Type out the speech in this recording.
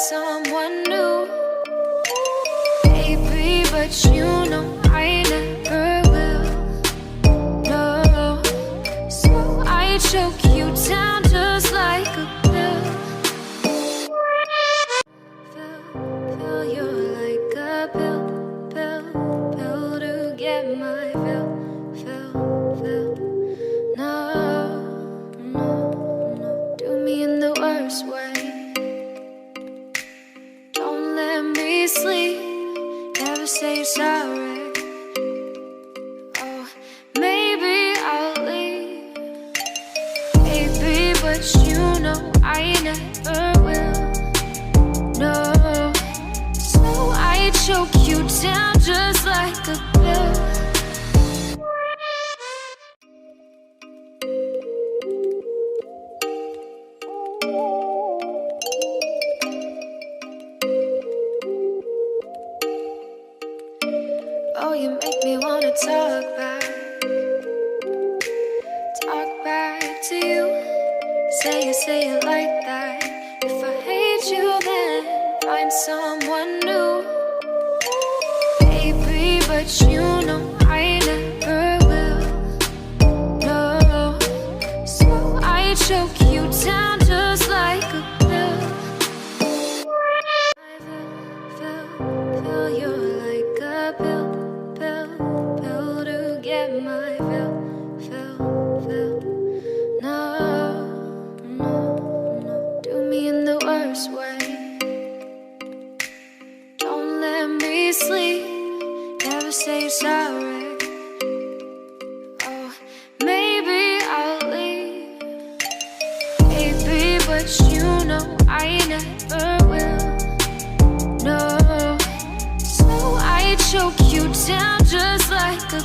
someone new, baby, but you know I never will. No, so I choke you down just like a pill. Pill, you're like a pill to get my fill. No, do me in the worst way. Don't let me sleep, never say you're sorry. Oh, maybe I'll leave, baby, but you know I never will. No, so I choke you down just like a pill. Oh, you make me wanna talk back to you. Say it like that. If I hate you, then find someone new, baby, but you know I never will. No, so I choke you down just like a pill. Feel you're like a pill to get my fill. No, do me in the worst way. Don't let me sleep, never say you're sorry. Oh, maybe I'll leave, baby, but you know I never will. No, so I choke you down just like a